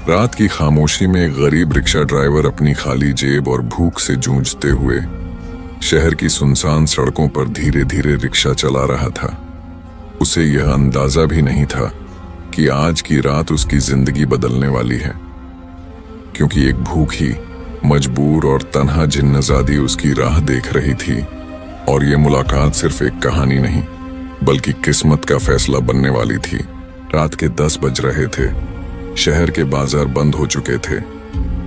रात की खामोशी में एक गरीब रिक्शा ड्राइवर अपनी खाली जेब और भूख से जूझते हुए शहर की सुनसान सड़कों पर धीरे धीरे रिक्शा चला रहा था। उसे यह अंदाजा भी नहीं था कि आज की रात उसकी जिंदगी बदलने वाली है, क्योंकि एक भूखी, मजबूर और तन्हा जिन्नज़ादी उसकी राह देख रही थी। और ये मुलाकात सिर्फ एक कहानी नहीं, बल्कि किस्मत का फैसला बनने वाली थी। रात के 10 बज रहे थे। शहर के बाजार बंद हो चुके थे।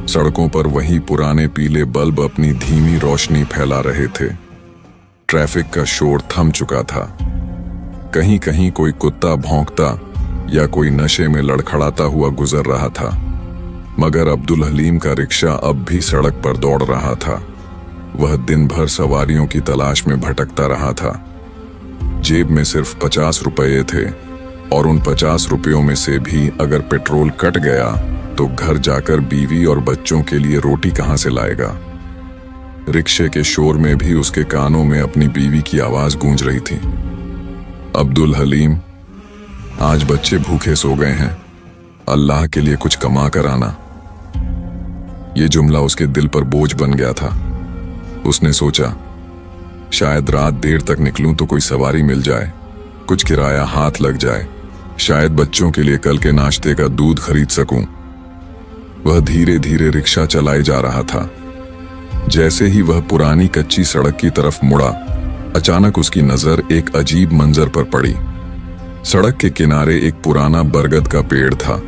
सड़कों पर वही पुराने पीले बल्ब अपनी धीमी रोशनी फैला रहे थे। ट्रैफिक का शोर थम चुका था। कहीं कहीं कोई कुत्ता भौंकता या कोई नशे में लड़खड़ाता हुआ गुजर रहा था, मगर अब्दुल हलीम का रिक्शा अब भी सड़क पर दौड़ रहा था। वह दिन भर सवारियों की तलाश में भटकता रहा था। जेब में सिर्फ 50 रुपये थे, और उन 50 रुपयों में से भी अगर पेट्रोल कट गया तो घर जाकर बीवी और बच्चों के लिए रोटी कहां से लाएगा। रिक्शे के शोर में भी उसके कानों में अपनी बीवी की आवाज गूंज रही थी, अब्दुल हलीम, आज बच्चे भूखे सो गए हैं, अल्लाह के लिए कुछ कमा कर आना। ये जुमला उसके दिल पर बोझ बन गया था। उसने सोचा, शायद रात देर तक निकलूं तो कोई सवारी मिल जाए, कुछ किराया हाथ लग जाए, शायद बच्चों के लिए कल के नाश्ते का दूध खरीद सकूं। वह धीरे धीरे रिक्शा चलाए जा रहा था। जैसे ही वह पुरानी कच्ची सड़क की तरफ मुड़ा, अचानक उसकी नजर एक अजीब मंजर पर पड़ी। सड़क के किनारे एक पुराना बरगद का पेड़ था।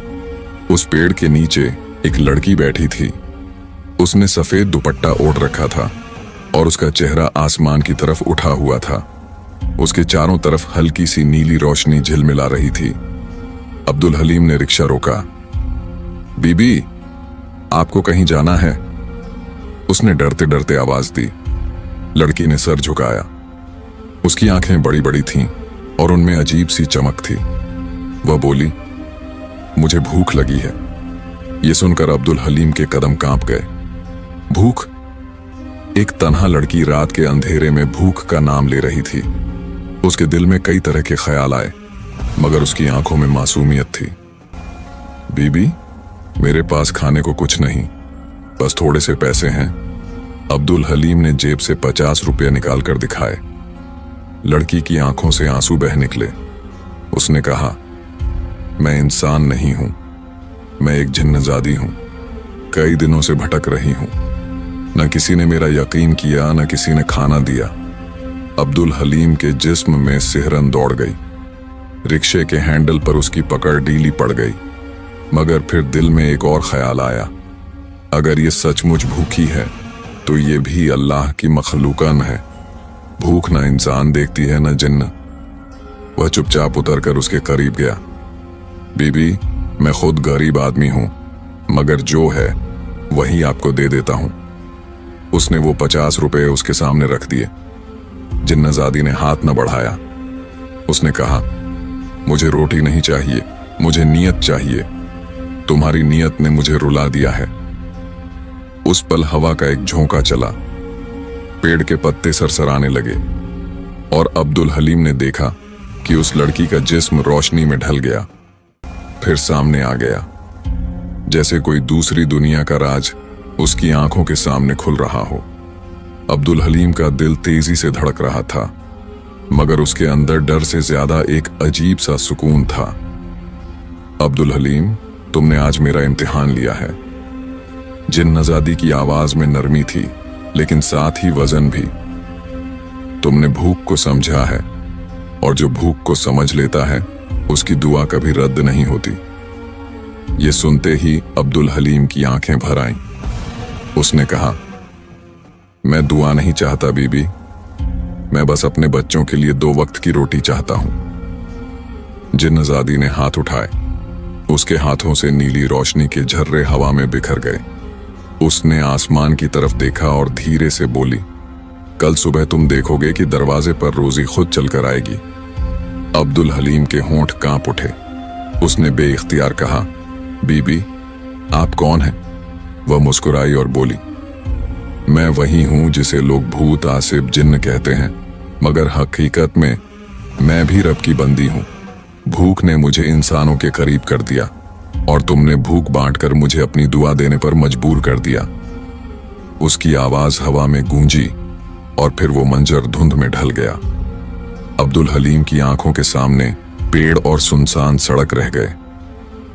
उस पेड़ के नीचे एक लड़की बैठी थी। उसने सफेद दुपट्टा ओढ़ रखा था और उसका चेहरा आसमान की तरफ उठा हुआ था। उसके चारों तरफ हल्की सी नीली रोशनी झिलमिला रही थी। अब्दुल हलीम ने रिक्शा रोका। बीबी, आपको कहीं जाना है? उसने डरते डरते आवाज दी। लड़की ने सर झुकाया। उसकी आंखें बड़ी बड़ी थीं और उनमें अजीब सी चमक थी। वह बोली, मुझे भूख लगी है। यह सुनकर अब्दुल हलीम के कदम कांप गए। भूख? एक तन्हा लड़की रात के अंधेरे में भूख का नाम ले रही थी। उसके दिल में कई तरह के ख्याल आए, मगर उसकी आंखों में मासूमियत थी। बीबी, मेरे पास खाने को कुछ नहीं, बस थोड़े से पैसे हैं। अब्दुल हलीम ने जेब से 50 रुपये निकाल कर दिखाए। लड़की की आंखों से आंसू बह निकले। उसने कहा, मैं इंसान नहीं हूं, मैं एक जिन्नज़ादी हूं। कई दिनों से भटक रही हूं। न किसी ने मेरा यकीन किया, न किसी ने खाना दिया। अब्दुल हलीम के जिस्म में सिहरन दौड़ गई। रिक्शे के हैंडल पर उसकी पकड़ ढीली पड़ गई, मगर फिर दिल में एक और ख्याल आया, अगर ये सचमुच भूखी है तो ये भी अल्लाह की मखलूकन है। भूख न इंसान देखती है न जिन्न। वह चुपचाप उतरकर उसके करीब गया। बीबी, मैं खुद गरीब आदमी हूं, मगर जो है वही आपको दे देता हूं। उसने वो 50 रुपये उसके सामने रख दिए। जिन्नज़ादी ने हाथ न बढ़ाया। उसने कहा, मुझे रोटी नहीं चाहिए, मुझे नियत चाहिए। तुम्हारी नियत ने मुझे रुला दिया है। उस पल हवा का एक झोंका चला। पेड़ के पत्ते सरसराने लगे और अब्दुल हलीम ने देखा कि उस लड़की का जिस्म रोशनी में ढल गया, फिर सामने आ गया, जैसे कोई दूसरी दुनिया का राज उसकी आंखों के सामने खुल रहा हो। अब्दुल हलीम का दिल तेजी से धड़क रहा था, मगर उसके अंदर डर से ज्यादा एक अजीब सा सुकून था। अब्दुल हलीम, तुमने आज मेरा इम्तिहान लिया है। जिन्नज़ादी की आवाज में नरमी थी, लेकिन साथ ही वजन भी। तुमने भूख को समझा है, और जो भूख को समझ लेता है उसकी दुआ कभी रद्द नहीं होती। ये सुनते ही अब्दुल हलीम की आंखें भर आईं। उसने कहा, मैं दुआ नहीं चाहता बीबी, मैं बस अपने बच्चों के लिए 2 वक्त की रोटी चाहता हूं। जिन्नज़ादी ने हाथ उठाए। उसके हाथों से नीली रोशनी के झर्रे हवा में बिखर गए। उसने आसमान की तरफ देखा और धीरे से बोली, कल सुबह तुम देखोगे कि दरवाजे पर रोजी खुद चलकर आएगी। अब्दुल हलीम के होंठ कांप उठे। उसने बेइख्तियार कहा, बीबी, आप कौन हैं? वह मुस्कुराई और बोली, मैं वही हूं जिसे लोग भूत, आसिफ, जिन्न कहते हैं, मगर हकीकत में मैं भी रब की बंदी हूं। भूख ने मुझे इंसानों के करीब कर दिया। और तुमने भूख बांटकर मुझे अपनी दुआ देने पर मजबूर कर दिया। उसकी आवाज हवा में गूंजी और फिर वो मंजर धुंध में ढल गया। अब्दुल हलीम की आंखों के सामने पेड़ और सुनसान सड़क रह गए।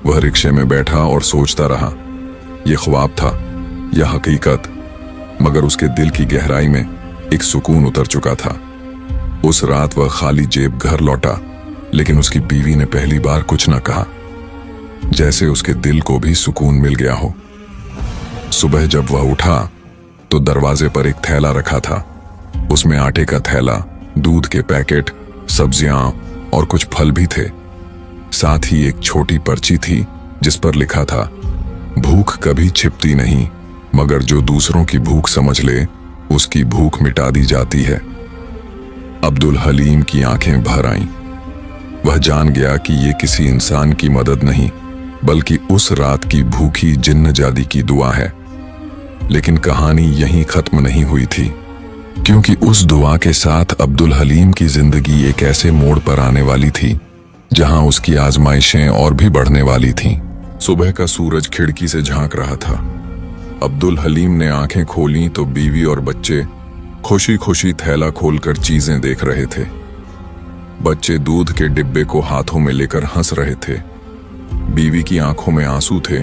वह रिक्शे में बैठा और सोचता रहा, यह ख्वाब था या हकीकत। मगर उसके दिल की गहराई में एक सुकून उतर चुका था। उस रात वह खाली जेब घर लौटा, लेकिन उसकी बीवी ने पहली बार कुछ न कहा, जैसे उसके दिल को भी सुकून मिल गया हो। सुबह जब वह उठा तो दरवाजे पर एक थैला रखा था। उसमें आटे का थैला, दूध के पैकेट, सब्जियां और कुछ फल भी थे। साथ ही एक छोटी पर्ची थी जिस पर लिखा था, भूख कभी छिपती नहीं, मगर जो दूसरों की भूख समझ ले उसकी भूख मिटा दी जाती है। अब्दुल हलीम की आंखें भर आईं। वह जान गया कि ये किसी इंसान की मदद नहीं, बल्कि उस रात की भूखी जिन्नजादी की दुआ है। लेकिन कहानी यहीं खत्म नहीं हुई थी, क्योंकि उस दुआ के साथ अब्दुल हलीम की जिंदगी एक ऐसे मोड़ पर आने वाली थी जहां उसकी आजमाइशें और भी बढ़ने वाली थीं। सुबह का सूरज खिड़की से झांक रहा था। अब्दुल हलीम ने आंखें खोलीं तो बीवी और बच्चे खुशी खुशी थैला खोलकर चीजें देख रहे थे। बच्चे दूध के डिब्बे को हाथों में लेकर हंस रहे थे। बीवी की आंखों में आंसू थे,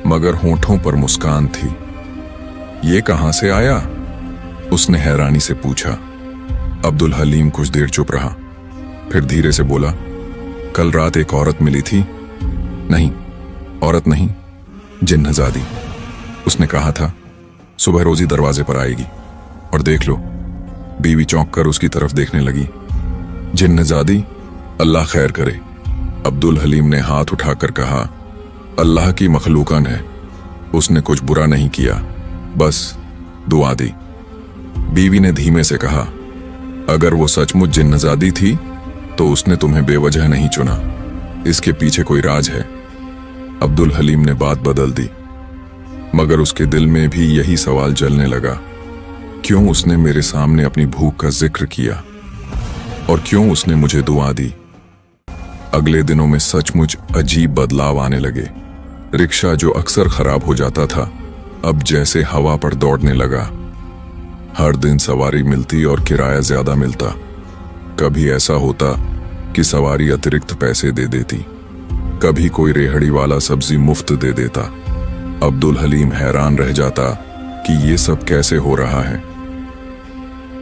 मगर होठों पर मुस्कान थी। ये कहां से आया? उसने हैरानी से पूछा। अब्दुल हलीम कुछ देर चुप रहा, फिर धीरे से बोला, कल रात एक औरत मिली थी। नहीं, औरत नहीं, जिन्नजादी। उसने कहा था सुबह रोजी दरवाजे पर आएगी, और देख लो। बीवी चौंक कर उसकी तरफ देखने लगी। जिन्नजादी? अल्लाह खैर करे। अब्दुल हलीम ने हाथ उठाकर कहा, अल्लाह की मखलूकन है, उसने कुछ बुरा नहीं किया, बस दुआ दी। बीवी ने धीमे से कहा, अगर वो सचमुच जिन्नजादी थी तो उसने तुम्हें बेवजह नहीं चुना, इसके पीछे कोई राज है। अब्दुल हलीम ने बात बदल दी, मगर उसके दिल में भी यही सवाल जलने लगा, क्यों उसने मेरे सामने अपनी भूख का जिक्र किया, और क्यों उसने मुझे दुआ दी। अगले दिनों में सचमुच अजीब बदलाव आने लगे। रिक्शा जो अक्सर खराब हो जाता था, अब जैसे हवा पर दौड़ने लगा। हर दिन सवारी मिलती और किराया ज्यादा मिलता। कभी ऐसा होता कि सवारी अतिरिक्त पैसे दे देती, कभी कोई रेहड़ी वाला सब्जी मुफ्त दे देता। अब्दुल हलीम हैरान रह जाता कि ये सब कैसे हो रहा है।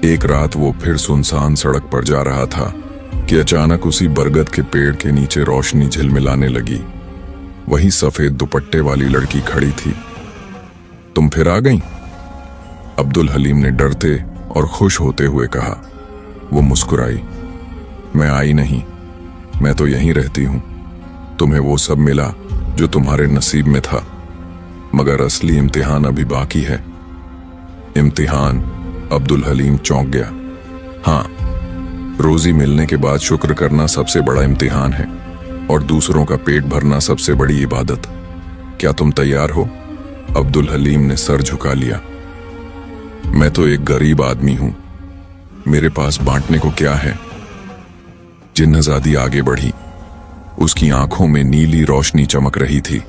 एक रात वो फिर सुनसान सड़क पर जा रहा था कि अचानक उसी बरगद के पेड़ के नीचे रोशनी झिलमिलाने लगी। वही सफेद दुपट्टे वाली लड़की खड़ी थी। तुम फिर आ गई? अब्दुल हलीम ने डरते और खुश होते हुए कहा। वो मुस्कुराई। मैं आई नहीं, मैं तो यहीं रहती हूं। तुम्हें वो सब मिला जो तुम्हारे नसीब में था, मगर असली इम्तिहान अभी बाकी है। इम्तिहान? अब्दुल हलीम चौंक गया। हाँ, रोजी मिलने के बाद शुक्र करना सबसे बड़ा इम्तिहान है, और दूसरों का पेट भरना सबसे बड़ी इबादत। क्या तुम तैयार हो? अब्दुल हलीम ने सर झुका लिया। मैं तो एक गरीब आदमी हूं, मेरे पास बांटने को क्या है? जिन्नजादी आगे बढ़ी। उसकी आंखों में नीली रोशनी चमक रही थी।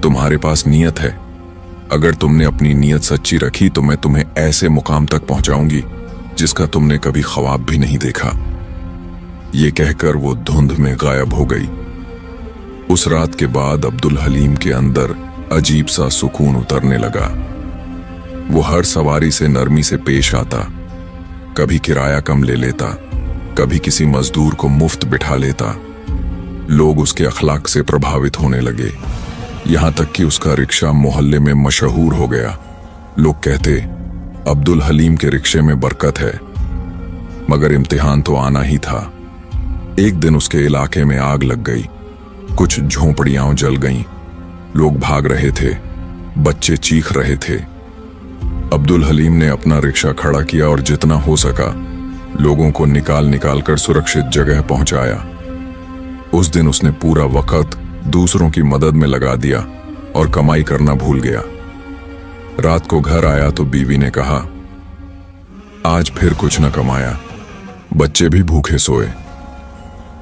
तुम्हारे पास नियत है। अगर तुमने अपनी नियत सच्ची रखी तो मैं तुम्हें ऐसे मुकाम तक पहुंचाऊंगी जिसका तुमने कभी ख्वाब भी नहीं देखा। ये कहकर वो धुंध में गायब हो गई। उस रात के बाद अब्दुल हलीम के अंदर अजीब सा सुकून उतरने लगा। वो हर सवारी से नरमी से पेश आता, कभी किराया कम ले लेता, कभी किसी मजदूर को मुफ्त बिठा लेता। लोग उसके अखलाक से प्रभावित होने लगे, यहां तक कि उसका रिक्शा मोहल्ले में मशहूर हो गया। लोग कहते, अब्दुल हलीम के रिक्शे में बरकत है। मगर इम्तिहान तो आना ही था। एक दिन उसके इलाके में आग लग गई। कुछ झोंपड़ियां जल गईं। लोग भाग रहे थे, बच्चे चीख रहे थे। अब्दुल हलीम ने अपना रिक्शा खड़ा किया और जितना हो सका लोगों को निकाल निकाल कर सुरक्षित जगह पहुंचाया। उस दिन उसने पूरा वक्त दूसरों की मदद में लगा दिया और कमाई करना भूल गया। रात को घर आया तो बीवी ने कहा, आज फिर कुछ न कमाया, बच्चे भी भूखे सोए।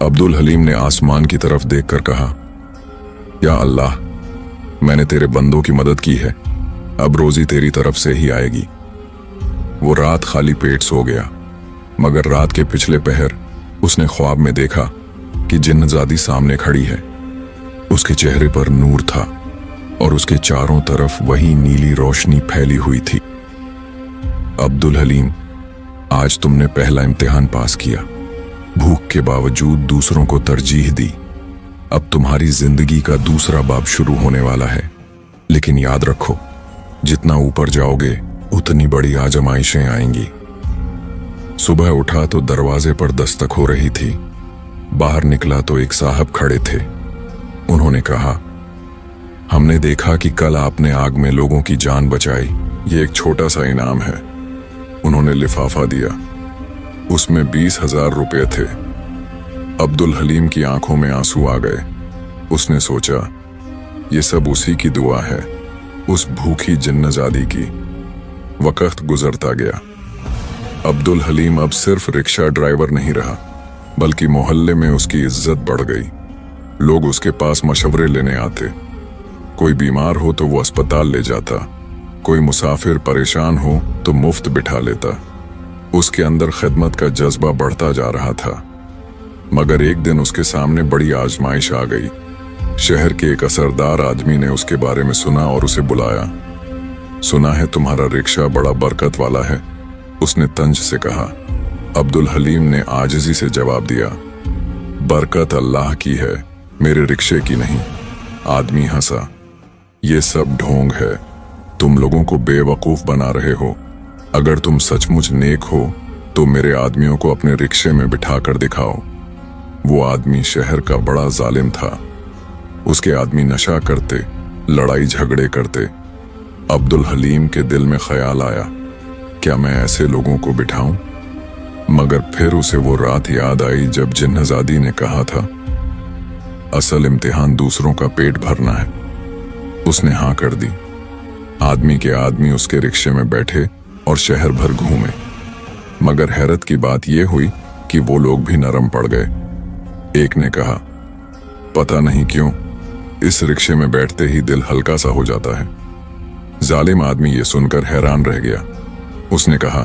अब्दुल हलीम ने आसमान की तरफ देखकर कहा, या अल्लाह, मैंने तेरे बंदों की मदद की है, अब रोजी तेरी तरफ से ही आएगी। वो रात खाली पेट सो गया, मगर रात के पिछले पहर उसने ख्वाब में देखा कि जिन्नजादी सामने खड़ी है। उसके चेहरे पर नूर था और उसके चारों तरफ वही नीली रोशनी फैली हुई थी। अब्दुल हलीम, आज तुमने पहला इम्तिहान पास किया, भूख के बावजूद दूसरों को तरजीह दी। अब तुम्हारी जिंदगी का दूसरा बाब शुरू होने वाला है, लेकिन याद रखो, जितना ऊपर जाओगे उतनी बड़ी आजमाइशें आएंगी। सुबह उठा तो दरवाजे पर दस्तक हो रही थी। बाहर निकला तो एक साहब खड़े थे। उन्होंने कहा, हमने देखा कि कल आपने आग में लोगों की जान बचाई, ये एक छोटा सा इनाम है। उन्होंने लिफाफा दिया, उसमें 20,000 रुपए थे। अब्दुल हलीम की आंखों में आंसू आ गए। उसने सोचा, ये सब उसी की दुआ है, उस भूखी जिन्नजादी की। वक्त गुजरता गया। अब्दुल हलीम अब सिर्फ रिक्शा ड्राइवर नहीं रहा, बल्कि मोहल्ले में उसकी इज्जत बढ़ गई। लोग उसके पास मशवरे लेने आते। कोई बीमार हो तो वो अस्पताल ले जाता, कोई मुसाफिर परेशान हो तो मुफ्त बिठा लेता। उसके अंदर खिदमत का जज्बा बढ़ता जा रहा था। मगर एक दिन उसके सामने बड़ी आजमाइश आ गई। शहर के एक असरदार आदमी ने उसके बारे में सुना और उसे बुलाया। सुना है तुम्हारा रिक्शा बड़ा बरकत वाला है, उसने तंज से कहा। अब्दुल हलीम ने आजिज़ी से जवाब दिया, बरकत अल्लाह की है, मेरे रिक्शे की नहीं। आदमी हंसा, ये सब ढोंग है, तुम लोगों को बेवकूफ बना रहे हो। अगर तुम सचमुच नेक हो तो मेरे आदमियों को अपने रिक्शे में बिठा कर दिखाओ। वो आदमी शहर का बड़ा जालिम था। उसके आदमी नशा करते, लड़ाई झगड़े करते। अब्दुल हलीम के दिल में ख्याल आया, क्या मैं ऐसे लोगों को बिठाऊं? मगर फिर उसे वो रात याद आई जब जिन्नजादी ने कहा था, असल इम्तिहान दूसरों का पेट भरना है। उसने हाँ कर दी। आदमी के आदमी उसके रिक्शे में बैठे और शहर भर घूमे। मगर हैरत की बात यह हुई कि वो लोग भी नरम पड़ गए। एक ने कहा, पता नहीं क्यों इस रिक्शे में बैठते ही दिल हल्का सा हो जाता है। जालिम आदमी ये सुनकर हैरान रह गया। उसने कहा,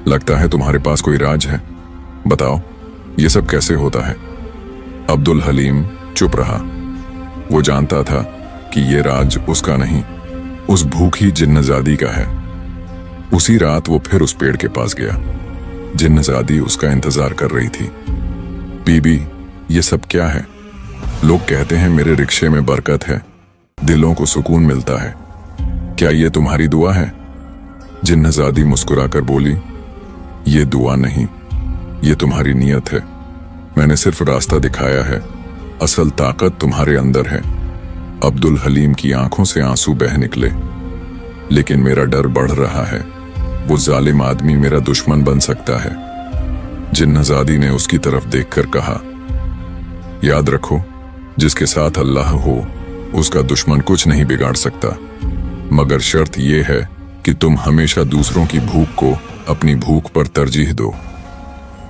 लगता है तुम्हारे पास कोई राज है, बताओ ये सब कैसे होता है? अब्दुल हलीम चुप रहा। वो जानता था कि ये राज उसका नहीं, उस भूखी जिन्नजादी का है। उसी रात वो फिर उस पेड़ के पास गया। जिन्नजादी उसका इंतजार कर रही थी। बीबी, ये सब क्या है? लोग कहते हैं मेरे रिक्शे में बरकत है, दिलों को सुकून मिलता है, क्या ये तुम्हारी दुआ है? जिन्नजादी मुस्कुराकर बोली, ये दुआ नहीं, ये तुम्हारी नियत है। मैंने सिर्फ रास्ता दिखाया है, असल ताकत तुम्हारे अंदर है। अब्दुल हलीम की आंखों से आंसू बह निकले। लेकिन मेरा डर बढ़ रहा है, वो जालिम आदमी मेरा दुश्मन बन सकता है। जिन्नजादी ने उसकी तरफ देखकर कहा, याद रखो, जिसके साथ अल्लाह हो उसका दुश्मन कुछ नहीं बिगाड़ सकता, मगर शर्त यह है कि तुम हमेशा दूसरों की भूख को अपनी भूख पर तरजीह दो।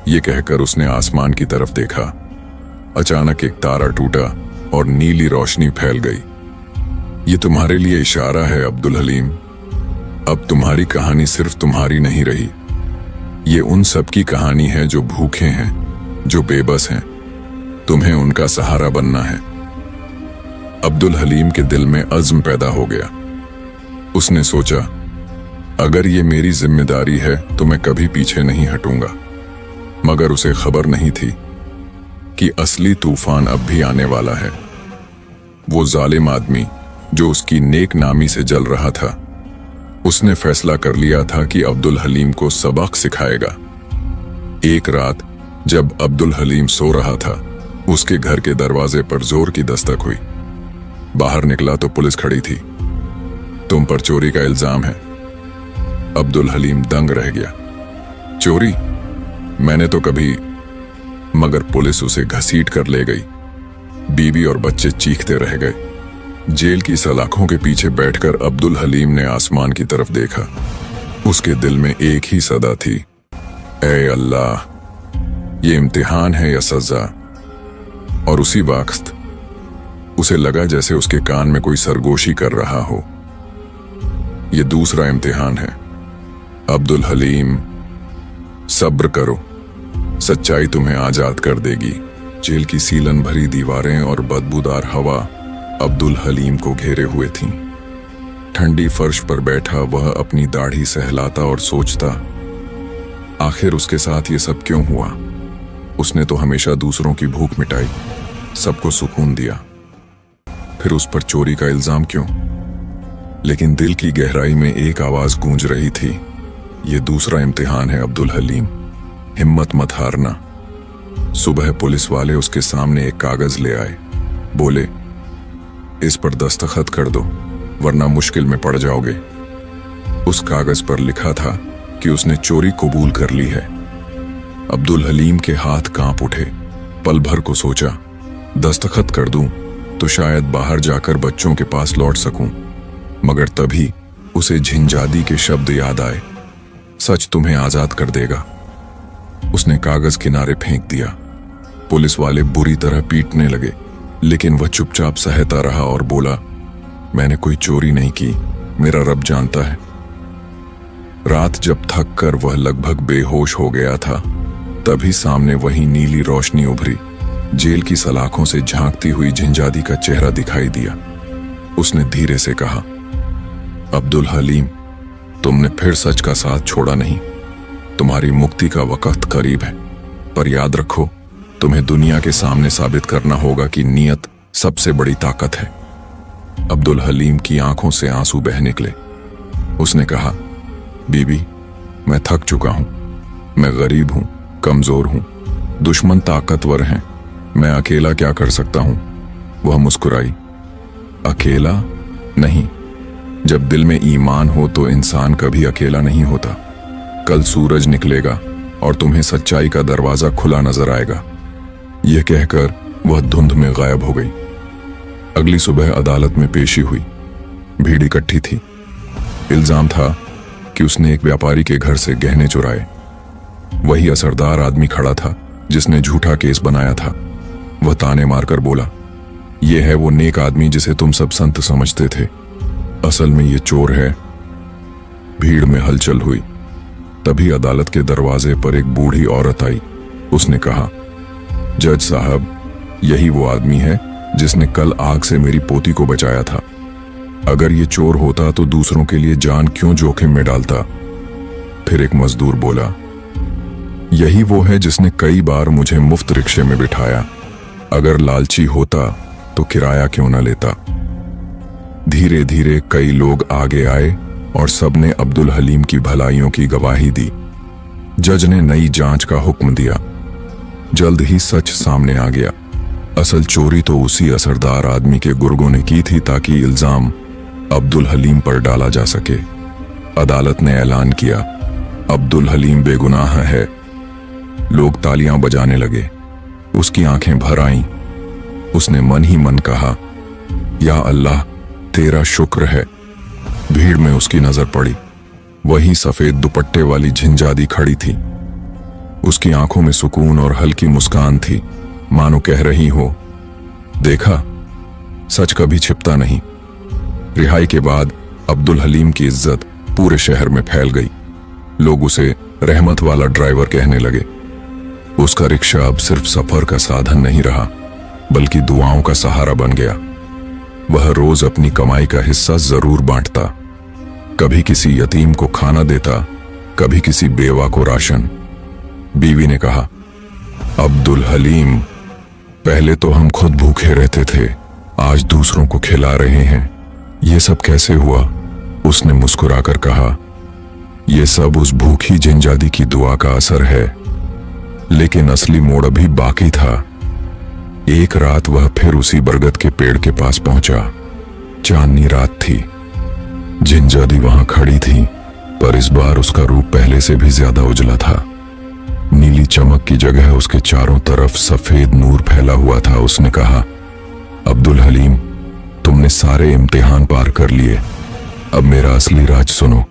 ये कहकर उसने आसमान की तरफ देखा। अचानक एक तारा टूटा और नीली रोशनी फैल गई। ये तुम्हारे लिए इशारा है अब्दुल हलीम, अब तुम्हारी कहानी सिर्फ तुम्हारी नहीं रही, ये उन सब की कहानी है जो भूखे हैं, जो बेबस हैं। तुम्हें उनका सहारा बनना है। अब्दुल हलीम के दिल में अज़्म पैदा हो गया। उसने सोचा, अगर ये मेरी जिम्मेदारी है तो मैं कभी पीछे नहीं हटूंगा। मगर उसे खबर नहीं थी कि असली तूफान अब भी आने वाला है। वो जालिम आदमी जो उसकी नेक नामी से जल रहा था, उसने फैसला कर लिया था कि अब्दुल हलीम को सबक सिखाएगा। एक रात जब अब्दुल हलीम सो रहा था, उसके घर के दरवाजे पर जोर की दस्तक हुई। बाहर निकला तो पुलिस खड़ी थी। तुम पर चोरी का इल्जाम है। अब्दुल हलीम दंग रह गया। चोरी? मैंने तो कभी। मगर पुलिस उसे घसीट कर ले गई। बीवी और बच्चे चीखते रह गए। जेल की सलाखों के पीछे बैठकर अब्दुल हलीम ने आसमान की तरफ देखा। उसके दिल में एक ही सदा थी, ऐ अल्लाह, ये इम्तिहान है या सजा? और उसी वक्त उसे लगा जैसे उसके कान में कोई सरगोशी कर रहा हो। ये दूसरा इम्तिहान है अब्दुल हलीम, सब्र करो, सच्चाई तुम्हें आजाद कर देगी। जेल की सीलन भरी दीवारें और बदबूदार हवा अब्दुल हलीम को घेरे हुए थीं। ठंडी फर्श पर बैठा वह अपनी दाढ़ी सहलाता और सोचता, आखिर उसके साथ ये सब क्यों हुआ? उसने तो हमेशा दूसरों की भूख मिटाई, सबको सुकून दिया, फिर उस पर चोरी का इल्जाम क्यों? लेकिन दिल की गहराई में एक आवाज गूंज रही थी, ये दूसरा इम्तिहान है अब्दुल हलीम, हिम्मत मत हारना। सुबह पुलिस वाले उसके सामने एक कागज ले आए, बोले, इस पर दस्तखत कर दो वरना मुश्किल में पड़ जाओगे। उस कागज पर लिखा था कि उसने चोरी कबूल कर ली है। अब्दुल हलीम के हाथ कांप उठे। पल भर को सोचा, दस्तखत कर दूं तो शायद बाहर जाकर बच्चों के पास लौट सकूं। मगर तभी उसे झिंझादी के शब्द याद आए, सच तुम्हें आजाद कर देगा। उसने कागज किनारे फेंक दिया। पुलिस वाले बुरी तरह पीटने लगे, लेकिन वह चुपचाप सहता रहा और बोला, मैंने कोई चोरी नहीं की, मेरा रब जानता है। रात जब थक कर वह लगभग बेहोश हो गया था, तभी सामने वही नीली रोशनी उभरी। जेल की सलाखों से झांकती हुई झिंझादी का चेहरा दिखाई दिया। उसने धीरे से कहा, अब्दुल हलीम, तुमने फिर सच का साथ छोड़ा नहीं। तुम्हारी मुक्ति का वक्त करीब है, पर याद रखो, तुम्हें दुनिया के सामने साबित करना होगा कि नियत सबसे बड़ी ताकत है। अब्दुल हलीम की आंखों से आंसू बह निकले। उसने कहा, बीबी, मैं थक चुका हूं, मैं गरीब हूं, कमजोर हूं, दुश्मन ताकतवर हैं, मैं अकेला क्या कर सकता हूं? वह मुस्कुराई। अकेला नहीं, जब दिल में ईमान हो तो इंसान कभी अकेला नहीं होता। कल सूरज निकलेगा और तुम्हें सच्चाई का दरवाजा खुला नजर आएगा। यह कहकर वह धुंध में गायब हो गई। अगली सुबह अदालत में पेशी हुई। भीड़ इकट्ठी थी। इल्जाम था कि उसने एक व्यापारी के घर से गहने चुराए। वही असरदार आदमी खड़ा था जिसने झूठा केस बनाया था। वह ताने मारकर बोला, यह है वो नेक आदमी जिसे तुम सब संत समझते थे, असल में ये चोर है। भीड़ में हलचल हुई। तभी अदालत के दरवाजे पर एक बूढ़ी औरत आई। उसने कहा, जज साहब, यही वो आदमी है जिसने कल आग से मेरी पोती को बचाया था। अगर ये चोर होता तो दूसरों के लिए जान क्यों जोखिम में डालता? फिर एक मजदूर बोला, यही वो है जिसने कई बार मुझे मुफ्त रिक्शे में बिठाया। अगर लालची होता तो किराया क्यों न लेता? धीरे धीरे कई लोग आगे आए और सबने अब्दुल हलीम की भलाइयों की गवाही दी। जज ने नई जांच का हुक्म दिया। जल्द ही सच सामने आ गया। असल चोरी तो उसी असरदार आदमी के गुर्गों ने की थी ताकि इल्जाम अब्दुल हलीम पर डाला जा सके। अदालत ने ऐलान किया, अब्दुल हलीम बेगुनाह है। लोग तालियां बजाने लगे। उसकी आंखें भर आईं। उसने मन ही मन कहा, या अल्लाह, तेरा शुक्र है। भीड़ में उसकी नजर पड़ी। वही सफेद दुपट्टे वाली झिंझादी खड़ी थी। उसकी आंखों में सुकून और हल्की मुस्कान थी, मानो कह रही हो, देखा, सच कभी छिपता नहीं। रिहाई के बाद अब्दुल हलीम की इज्जत पूरे शहर में फैल गई। लोग उसे रहमत वाला ड्राइवर कहने लगे। उसका रिक्शा अब सिर्फ सफर का साधन नहीं रहा, बल्कि दुआओं का सहारा बन गया। वह रोज अपनी कमाई का हिस्सा जरूर बांटता। कभी किसी यतीम को खाना देता, कभी किसी बेवा को राशन। बीवी ने कहा, अब्दुल हलीम, पहले तो हम खुद भूखे रहते थे, आज दूसरों को खिला रहे हैं, ये सब कैसे हुआ? उसने मुस्कुराकर कहा, ये सब उस भूखी झिंझादी की दुआ का असर है। लेकिन असली मोड़ अभी बाकी था। एक रात वह फिर उसी बरगद के पेड़ के पास पहुंचा। चांदनी रात थी। झिंझादी वहां खड़ी थी, पर इस बार उसका रूप पहले से भी ज्यादा उजला था। नीली चमक की जगह उसके चारों तरफ सफेद नूर फैला हुआ था। उसने कहा, अब्दुल हलीम, तुमने सारे इम्तिहान पार कर लिए। अब मेरा असली राज सुनो।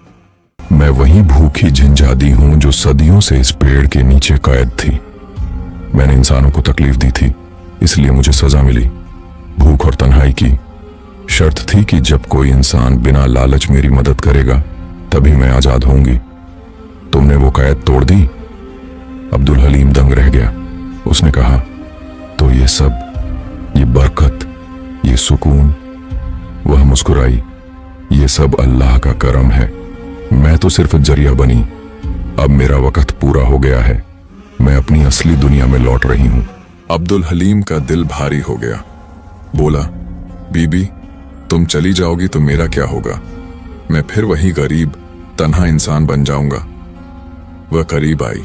मैं वही भूखी झिंझादी हूं जो सदियों से इस पेड़ के नीचे कैद थी। मैंने इंसानों को तकलीफ दी थी, इसलिए मुझे सजा मिली। भूख और तन्हाई की। शर्त थी कि जब कोई इंसान बिना लालच मेरी मदद करेगा तभी मैं आजाद होंगी। तुमने वो कैद तोड़ दी? अब्दुल हलीम दंग रह गया। उसने कहा, तो ये सब, ये बरकत, ये सुकून? वह मुस्कुराई। ये सब अल्लाह का करम है। मैं तो सिर्फ जरिया बनी। अब मेरा वक्त पूरा हो गया है। मैं अपनी असली दुनिया में लौट रही हूं। अब्दुल हलीम का दिल भारी हो गया। बोला, बीबी, तुम चली जाओगी तो मेरा क्या होगा? मैं फिर वही गरीब तन्हा इंसान बन जाऊंगा। वह करीब आई,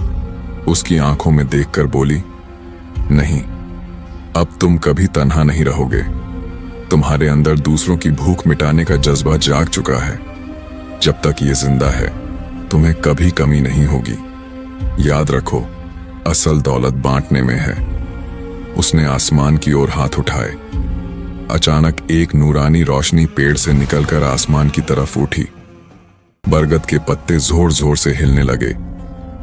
उसकी आंखों में देखकर बोली, नहीं, अब तुम कभी तन्हा नहीं रहोगे। तुम्हारे अंदर दूसरों की भूख मिटाने का जज्बा जाग चुका है। जब तक ये जिंदा है तुम्हें कभी कमी नहीं होगी। याद रखो, असल दौलत बांटने में है। उसने आसमान की ओर हाथ उठाए। अचानक एक नूरानी रोशनी पेड़ से निकलकर आसमान की तरफ उठी। बरगद के पत्ते जोर जोर से हिलने लगे।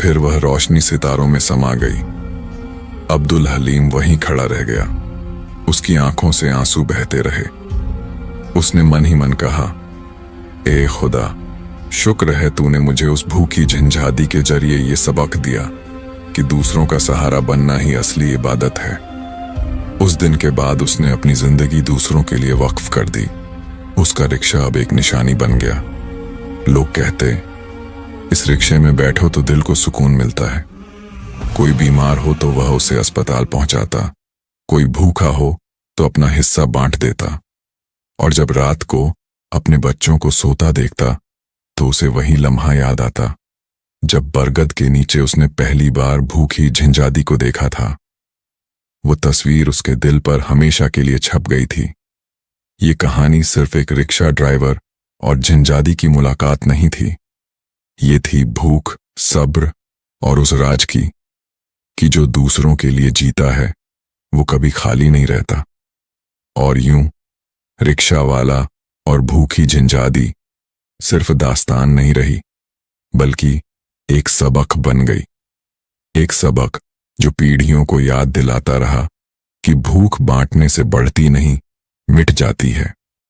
फिर वह रोशनी सितारों में समा गई। अब्दुल हलीम वहीं खड़ा रह गया। उसकी आंखों से आंसू बहते रहे। उसने मन ही मन कहा, ए खुदा, शुक्र है तूने मुझे उस भूखी झंझादी के जरिए ये सबक दिया कि दूसरों का सहारा बनना ही असली इबादत है। उस दिन के बाद उसने अपनी जिंदगी दूसरों के लिए वक्फ कर दी। उसका रिक्शा अब एक निशानी बन गया। लोग कहते, इस रिक्शे में बैठो तो दिल को सुकून मिलता है। कोई बीमार हो तो वह उसे अस्पताल पहुंचाता, कोई भूखा हो तो अपना हिस्सा बांट देता, और जब रात को अपने बच्चों को सोता देखता तो उसे वही लम्हा याद आता जब बरगद के नीचे उसने पहली बार भूखी झंझादी को देखा था। वो तस्वीर उसके दिल पर हमेशा के लिए छप गई थी। ये कहानी सिर्फ एक रिक्शा ड्राइवर और झंझादी की मुलाकात नहीं थी। ये थी भूख, सब्र और उस राज की कि जो दूसरों के लिए जीता है वो कभी खाली नहीं रहता। और यूं रिक्शा वाला और भूखी झंझादी सिर्फ दास्तान नहीं रही, बल्कि एक सबक बन गई। एक सबक जो पीढ़ियों को याद दिलाता रहा कि भूख बांटने से बढ़ती नहीं, मिट जाती है।